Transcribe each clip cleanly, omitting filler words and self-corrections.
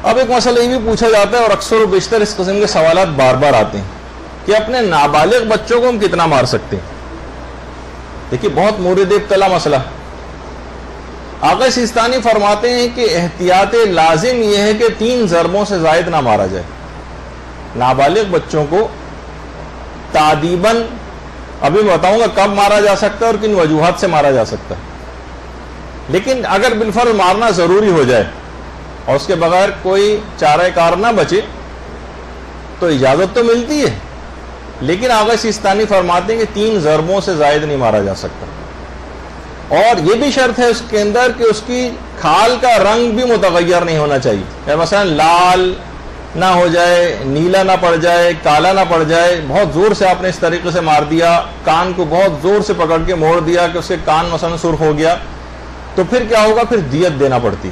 اب ایک مسئلہ یہ بھی پوچھا جاتا ہے اور اکثر و بیشتر اس قسم کے سوالات بار بار آتے ہیں کہ اپنے نابالغ بچوں کو ہم کتنا مار سکتے ہیں؟ دیکھیے بہت مورد ابتلا مسئلہ. آقا سیستانی فرماتے ہیں کہ احتیاط لازم یہ ہے کہ 3 ضربوں سے زائد نہ مارا جائے. نابالغ بچوں کو تعدیباً ابھی میں بتاؤں گا کب مارا جا سکتا ہے اور کن وجوہات سے مارا جا سکتا ہے. لیکن اگر بالفرض مارنا ضروری ہو جائے اور اس کے بغیر کوئی چارہ کار نہ بچے تو اجازت تو ملتی ہے، لیکن آقا سیستانی فرماتے ہیں کہ 3 ضربوں سے زائد نہیں مارا جا سکتا. اور یہ بھی شرط ہے اس کے اندر کہ اس کی کھال کا رنگ بھی متغیر نہیں ہونا چاہیے. مثلا لال نہ ہو جائے، نیلا نہ پڑ جائے، کالا نہ پڑ جائے. بہت زور سے آپ نے اس طریقے سے مار دیا، کان کو بہت زور سے پکڑ کے موڑ دیا کہ اس کے کان مثلا سرخ ہو گیا، تو پھر کیا ہوگا؟ پھر دیت دینا پڑتی.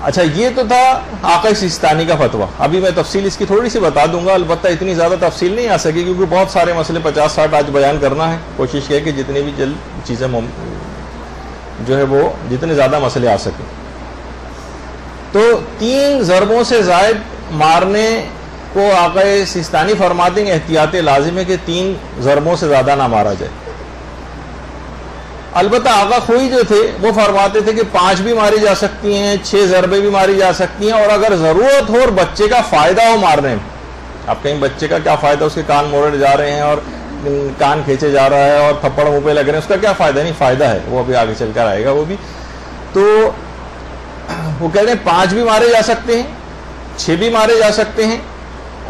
اچھا یہ تو تھا آقا سیستانی کا فتویٰ. ابھی میں تفصیل اس کی تھوڑی سی بتا دوں گا، البتہ اتنی زیادہ تفصیل نہیں آ سکے کیونکہ بہت سارے مسئلے 50-60 آج بیان کرنا ہے. کوشش ہے کہ جتنی بھی جلد چیزیں جو ہے وہ جتنے زیادہ مسئلے آ سکیں. تو 3 ضربوں سے زائد مارنے کو آقا سیستانی فرماتے ہیں احتیاط لازم ہے کہ 3 ضربوں سے زیادہ نہ مارا جائے. البتہ آقا خوئی جو تھے وہ فرماتے تھے کہ 5 بھی ماری جا سکتی ہیں، 6 ضربیں بھی ماری جا سکتی ہیں، اور اگر ضرورت ہو اور بچے کا فائدہ ہو مارنے میں. آپ کہیں بچے کا کیا فائدہ، اس کے کان موڑے جا رہے ہیں اور کان کھینچے جا رہا ہے اور تھپڑ منہ پہ لگ رہے ہیں، اس کا کیا فائدہ؟ نہیں فائدہ ہے، وہ ابھی آگے چل کر آئے گا وہ بھی. تو وہ کہہ رہے ہیں 5 بھی مارے جا سکتے ہیں، 6 بھی مارے جا سکتے ہیں،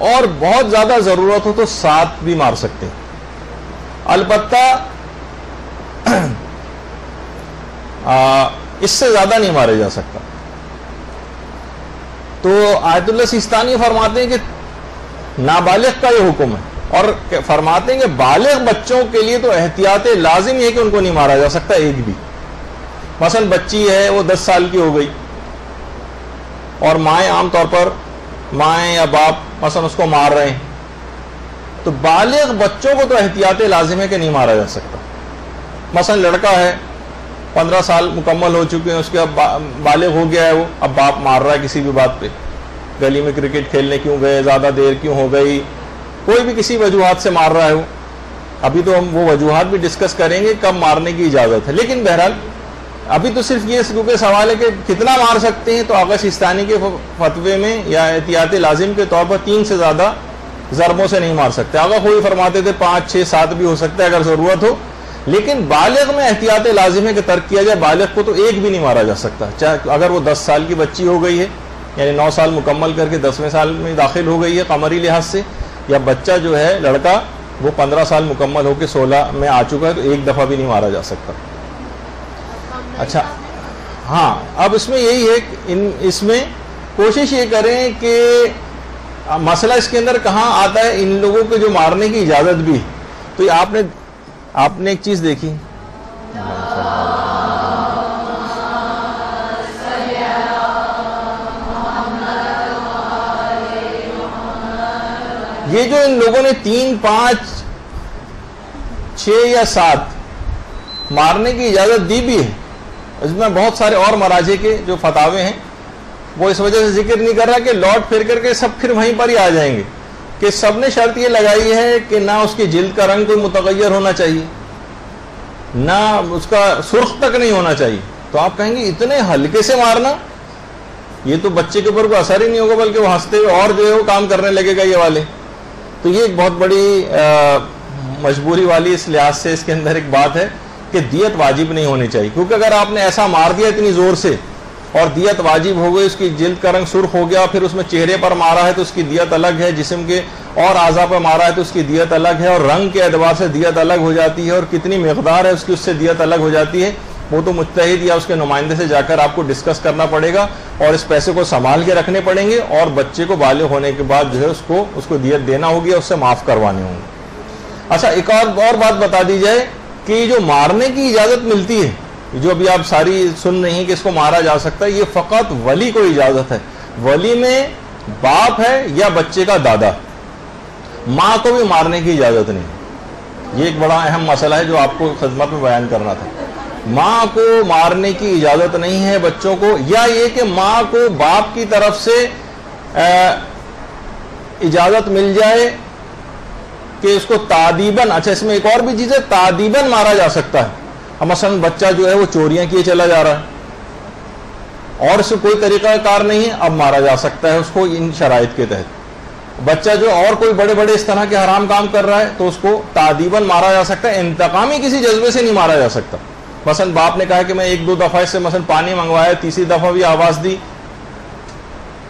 اور بہت زیادہ ضرورت ہو تو 7 بھی مار سکتے ہیں. البتہ اس سے زیادہ نہیں مارے جا سکتا. تو آیت اللہ سیستانی فرماتے ہیں کہ نابالغ کا یہ حکم ہے، اور فرماتے ہیں کہ بالغ بچوں کے لیے تو احتیاط لازم یہ ہے کہ ان کو نہیں مارا جا سکتا ایک بھی. مثلا بچی ہے وہ 10 سال کی ہو گئی اور مائیں عام طور پر مائیں یا باپ مثلا اس کو مار رہے ہیں، تو بالغ بچوں کو تو احتیاط لازم ہے کہ نہیں مارا جا سکتا. مثلا لڑکا ہے 15 سال مکمل ہو چکے ہیں، اس کے اب بالغ ہو گیا ہے، وہ اب باپ مار رہا ہے کسی بھی بات پہ. گلی میں کرکٹ کھیلنے کیوں گئے، زیادہ دیر کیوں ہو گئی، کوئی بھی کسی وجوہات سے مار رہا ہے وہ. ابھی تو ہم وہ وجوہات بھی ڈسکس کریں گے کب مارنے کی اجازت ہے. لیکن بہرحال ابھی تو صرف یہ کیونکہ سوال ہے کہ کتنا مار سکتے ہیں، تو آقا سیستانی کے فتوے میں یا احتیاط لازم کے طور پر 3 سے زیادہ ضربوں سے نہیں مار سکتے. آقا کوئی فرماتے تھے 5 6 7 بھی ہو سکتا ہے اگر ضرورت ہو. لیکن بالغ میں احتیاط لازم ہے کہ ترک کیا جائے. بالغ کو تو ایک بھی نہیں مارا جا سکتا، چاہے اگر وہ 10 سال کی بچی ہو گئی ہے، یعنی 9 سال مکمل کر کے 10ویں سال میں داخل ہو گئی ہے قمری لحاظ سے، یا بچہ جو ہے لڑکا وہ 15 سال مکمل ہو کے 16 میں آ چکا ہے، تو ایک دفعہ بھی نہیں مارا جا سکتا. اچھا ہاں، اب اس میں یہی ہے کہ اس میں کوشش یہ کریں کہ مسئلہ اس کے اندر کہاں آتا ہے ان لوگوں کو جو مارنے کی اجازت بھی. تو یہ آپ نے ایک چیز دیکھی، یہ جو ان لوگوں نے 3 5 6 یا 7 مارنے کی اجازت دی بھی ہے، اس میں بہت سارے اور مراجع کے جو فتاوے ہیں وہ اس وجہ سے ذکر نہیں کر رہا کہ لوٹ پھر کر کے سب پھر وہیں پر ہی آ جائیں گے کہ سب نے شرط یہ لگائی ہے کہ نہ اس کی جلد کا رنگ کوئی متغیر ہونا چاہیے، نہ اس کا سرخ تک نہیں ہونا چاہیے. تو آپ کہیں گے اتنے ہلکے سے مارنا، یہ تو بچے کے اوپر کوئی اثر ہی نہیں ہوگا بلکہ وہ ہنستے ہوئے اور جو ہے وہ کام کرنے لگے گا یہ والے. تو یہ ایک بہت بڑی مجبوری والی اس لحاظ سے اس کے اندر ایک بات ہے کہ دیت واجب نہیں ہونی چاہیے، کیونکہ اگر آپ نے ایسا مار دیا اتنی زور سے اور دیت واجب ہو گئی، اس کی جلد کا رنگ سرخ ہو گیا، پھر اس میں چہرے پر مارا ہے تو اس کی دیت الگ ہے، جسم کے اور اعضاء پر مارا ہے تو اس کی دیت الگ ہے، اور رنگ کے اعتبار سے دیت الگ ہو جاتی ہے، اور کتنی مقدار ہے اس کی اس سے دیت الگ ہو جاتی ہے. وہ تو مجتہد یا اس کے نمائندے سے جا کر آپ کو ڈسکس کرنا پڑے گا اور اس پیسے کو سنبھال کے رکھنے پڑیں گے، اور بچے کو بالغ ہونے کے بعد جو ہے اس کو دیت دینا ہوگی، اس سے معاف کروانے ہوں گے. اچھا ایک اور بات بتا دی جائے کہ جو مارنے کی اجازت ملتی ہے، جو ابھی آپ ساری سن رہی ہیں کہ اس کو مارا جا سکتا ہے، یہ فقط ولی کو اجازت ہے. ولی میں باپ ہے یا بچے کا دادا، ماں کو بھی مارنے کی اجازت نہیں. یہ ایک بڑا اہم مسئلہ ہے جو آپ کو خدمت میں بیان کرنا تھا. ماں کو مارنے کی اجازت نہیں ہے بچوں کو، یا یہ کہ ماں کو باپ کی طرف سے اجازت مل جائے کہ اس کو تعدیباً، اچھا اس میں ایک اور بھی چیز ہے، تعدیباً مارا جا سکتا ہے. اب مثلا بچہ جو ہے وہ چوریاں کیے چلا جا رہا ہے اور اس سے کوئی طریقہ کار نہیں ہے، اب مارا جا سکتا ہے اس کو ان شرائط کے تحت. بچہ جو اور کوئی بڑے بڑے اس طرح کے حرام کام کر رہا ہے تو اس کو تعدیباً مارا جا سکتا ہے، انتقامی کسی جذبے سے نہیں مارا جا سکتا. مثلا باپ نے کہا کہ میں 1-2 دفعہ اس سے مثلا پانی منگوایا، تیسری دفعہ بھی آواز دی.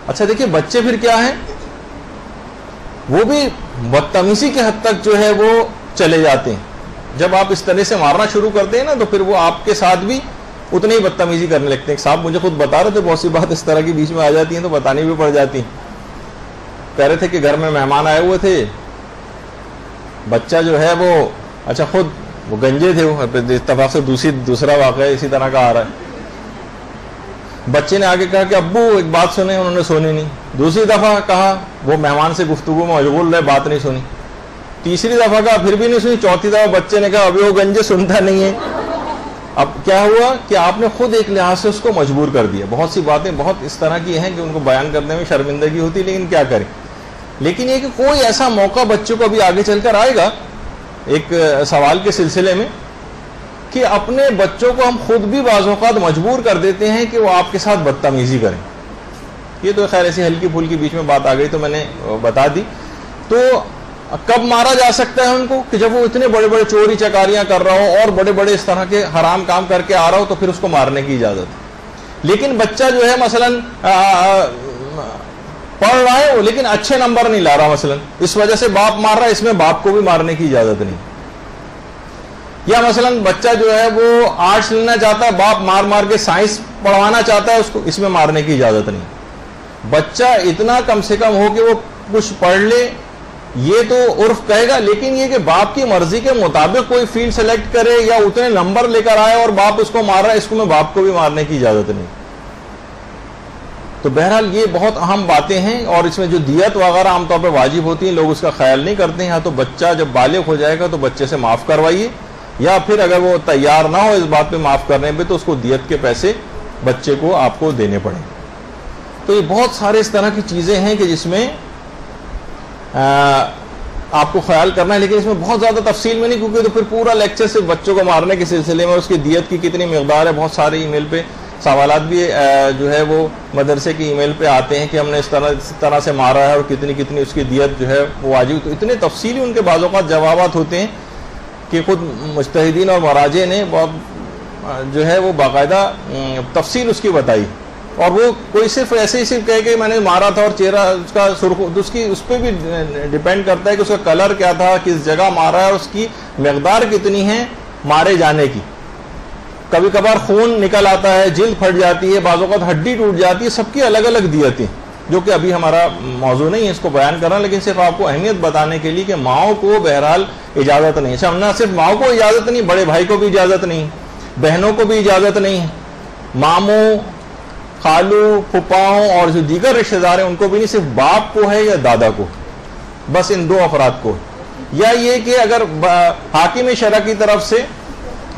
اچھا دیکھیے بچے پھر کیا ہیں، وہ بھی بدتمیزی کے حد تک جو ہے وہ چلے جاتے ہیں. جب آپ اس طرح سے مارنا شروع کرتے ہیں نا تو پھر وہ آپ کے ساتھ بھی اتنی ہی بدتمیزی کرنے لگتے ہیں. صاحب مجھے خود بتا رہے تھے بہت سی بات اس طرح کی بیچ میں آ جاتی ہیں تو بتانی بھی پڑ جاتی ہیں. کہہ رہے تھے کہ گھر میں مہمان آئے ہوئے تھے، بچہ جو ہے وہ اچھا خود وہ گنجے تھے، وہ اتفاق سے دوسرا واقعہ اسی طرح کا آ رہا ہے. بچے نے آگے کہا کہ ابو ایک بات سنیں، انہوں نے سونی نہیں. دوسری دفعہ کہا، وہ مہمان سے گفتگو میں مشغول رہے، بات نہیں سنی. تیسری دفعہ کہا، پھر بھی نہیں سنی. چوتھی دفعہ بچے نے کہا ابھی وہ گنجے سنتا نہیں ہے. اب کیا ہوا کہ آپ نے خود ایک لحاظ سے اس کو مجبور کر دیا. بہت سی باتیں بہت اس طرح کی ہیں کہ ان کو بیان کرنے میں شرمندگی ہوتی، لیکن کیا کریں. لیکن یہ کہ کوئی ایسا موقع بچوں کو ابھی آگے چل کر آئے گا ایک سوال کے سلسلے میں کہ اپنے بچوں کو ہم خود بھی بعض اوقات مجبور کر دیتے ہیں کہ وہ آپ کے ساتھ بدتمیزی کریں. یہ تو خیر ایسی ہلکی پھلکی بیچ میں بات آ گئی تو میں نے بتا دی. تو کب مارا جا سکتا ہے ان کو کہ جب وہ اتنے بڑے بڑے چوری چکاریاں کر رہا ہو اور بڑے بڑے اس طرح کے حرام کام کر کے آ رہا ہو تو پھر اس کو مارنے کی اجازت ہے. لیکن بچہ جو ہے مثلا پڑھ رہا ہے وہ لیکن اچھے نمبر نہیں لا رہا مثلا، اس وجہ سے باپ مار رہا ہے، اس میں باپ کو بھی مارنے کی اجازت نہیں. یا مثلا بچہ جو ہے وہ آرٹس لینا چاہتا ہے، باپ مار مار کے سائنس پڑھوانا چاہتا ہے اس کو، اس میں مارنے کی اجازت نہیں. بچہ اتنا کم سے کم ہو کہ وہ کچھ پڑھ لے یہ تو عرف کہے گا، لیکن یہ کہ باپ کی مرضی کے مطابق کوئی فیلڈ سلیکٹ کرے یا اتنے نمبر لے کر آئے اور باپ اس کو مار رہا ہے، اس کو میں باپ کو بھی مارنے کی اجازت نہیں. تو بہرحال یہ بہت اہم باتیں ہیں اور اس میں جو دیت وغیرہ عام طور پہ واجب ہوتی ہیں لوگ اس کا خیال نہیں کرتے ہیں. تو بچہ جب بالغ ہو جائے گا تو بچے سے معاف کروائیے، یا پھر اگر وہ تیار نہ ہو اس بات پہ معاف کرنے پہ تو اس کو دیت کے پیسے بچے کو آپ کو دینے پڑیں. تو یہ بہت سارے اس طرح کی چیزیں ہیں کہ جس میں آپ کو خیال کرنا ہے، لیکن اس میں بہت زیادہ تفصیل میں نہیں کیونکہ تو پھر پورا لیکچر صرف بچوں کو مارنے کے سلسلے میں، اس کی دیت کی کتنی مقدار ہے. بہت سارے ای میل پہ سوالات بھی جو ہے وہ مدرسے کی ای میل پہ آتے ہیں کہ ہم نے اس طرح سے مارا ہے اور کتنی اس کی دیت جو ہے وہ واجب. تو اتنے تفصیلی ان کے بعض اوقات جوابات ہوتے ہیں کہ خود مجتہدین اور مراجع نے جو ہے وہ باقاعدہ تفصیل اس کی بتائی. اور وہ کوئی صرف ایسے ہی صرف کہے کہ میں نے مارا تھا اور چہرہ اس کا سرخ، اس پہ بھی ڈیپینڈ کرتا ہے کہ اس کا کلر کیا تھا، کس جگہ مارا ہے اور اس کی مقدار کتنی ہے مارے جانے کی. کبھی کبھار خون نکل آتا ہے، جلد پھٹ جاتی ہے، بعض اوقات ہڈی ٹوٹ جاتی ہے. سب کی الگ الگ دیتیں جو کہ ابھی ہمارا موضوع نہیں ہے اس کو بیان کرنا، لیکن صرف آپ کو اہمیت بتانے کے لیے کہ ماؤں کو بہرحال اجازت نہیں ہے. نہ صرف ماؤں کو اجازت نہیں، بڑے بھائی کو بھی اجازت نہیں، بہنوں کو بھی اجازت نہیں ہے، ماموں، خالو، پھپھاؤں اور جو دیگر رشتہ دار ہیں ان کو بھی نہیں، صرف باپ کو ہے یا دادا کو، بس ان دو افراد کو. یا یہ کہ اگر حاکم شرع کی طرف سے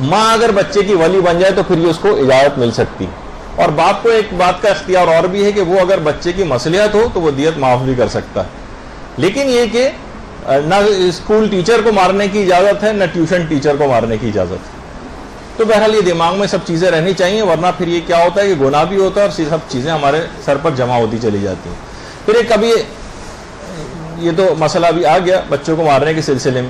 ماں اگر بچے کی ولی بن جائے تو پھر یہ اس کو اجازت مل سکتی. اور باپ کو ایک بات کا اختیار اور بھی ہے کہ وہ اگر بچے کی مصلحت ہو تو وہ دیت معاف بھی کر سکتا ہے. لیکن یہ کہ نہ اسکول ٹیچر کو مارنے کی اجازت ہے، نہ ٹیوشن ٹیچر کو مارنے کی اجازت ہے. تو بہرحال یہ دماغ میں سب چیزیں رہنی چاہیے، ورنہ پھر یہ کیا ہوتا ہے کہ گناہ بھی ہوتا ہے اور سب چیزیں ہمارے سر پر جمع ہوتی چلی جاتی ہیں. پھر ایک کبھی یہ تو مسئلہ بھی آ گیا بچوں کو مارنے کے سلسلے میں.